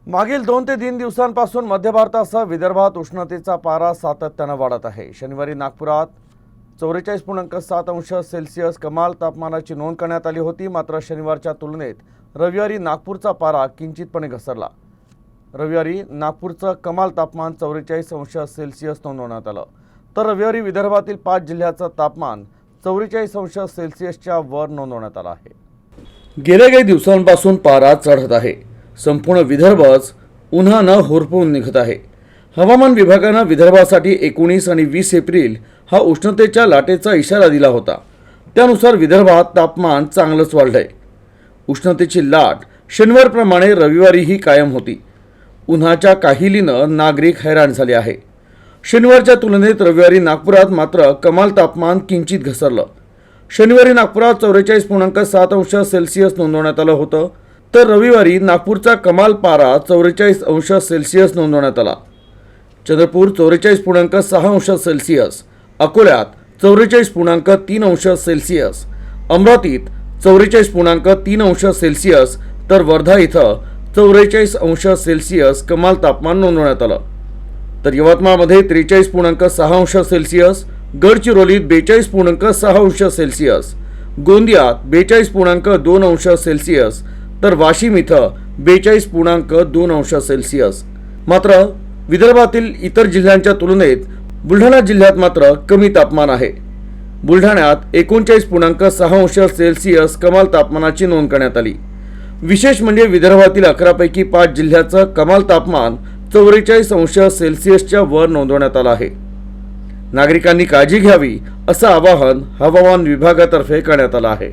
मागील 2 ते 3 दिवसांपासून मध्य भारतासह विदर्भात उष्णतेचा पारा सातत्याने वाढत आहे। शनिवारी नागपुरात 44.7 अंश सेल्सिअस कमाल तापमानाची नोंद करण्यात आली होती। मात्र शनिवारच्या तुलनेत रविवारी नागपूरचा पारा किंचितपणे घसरला। रविवारी नागपूरचं कमाल तापमान 44 अंश सेल्सिअस नोंदवण्यात आलं, तर रविवारी विदर्भातील 5 जिल्ह्याचं तापमान 44 अंश सेल्सिअसच्या वर नोंदवण्यात आलं आहे। गेल्या काही दिवसांपासून पारा चढत आहे। संपूर्ण विदर्भच उन्हानं होरपळून निघत आहे। हवामान विभागानं विदर्भासाठी 19 आणि 20 एप्रिल हा उष्णतेच्या लाटेचा इशारा दिला होता। त्यानुसार विदर्भात तापमान चांगलंच वाढलंय। उष्णतेची लाट शनिवारप्रमाणे रविवारीही कायम होती। उन्हाच्या काहिलीनं नागरिक हैराण झाले आहे। शनिवारच्या तुलनेत रविवारी नागपुरात मात्र कमाल तापमान किंचित घसरलं। शनिवारी नागपुरात 44.7 अंश सेल्सिअस नोंदवण्यात आलं होतं, तर रविवारी नागपूरचा कमाल पारा 44 अंश सेल्सिअस नोंदवण्यात आला। चंद्रपूर 44.6 अंश सेल्सिअस, अकोल्यात 44.3 अंश सेल्सिअस, अमरावतीत 44.3 अंश सेल्सिअस, तर वर्धा इथं 44 अंश सेल्सिअस कमाल तापमान नोंदवण्यात आलं। तर यवतमाळमध्ये 43.6 अंश सेल्सिअस, गडचिरोलीत 42.6 अंश सेल्सिअस, गोंदियात 42.2 अंश सेल्सिअस, तर वाशिम इथं 42.2 अंश सेल्सिअस। मात्र विदर्भातील इतर जिल्ह्यांच्या तुलनेत बुलढाणा जिल्ह्यात मात्र कमी तापमान आहे। बुलढाण्यात 39.6 अंश सेल्सिअस कमाल तापमानाची नोंद करण्यात आली। विशेष म्हणजे विदर्भातील 11 पैकी 5 जिल्ह्याचं कमाल तापमान 44 अंश सेल्सिअसच्या वर नोंदवण्यात आलं आहे। नागरिकांनी काळजी घ्यावी असं आवाहन हवामान विभागातर्फे करण्यात आलं आहे।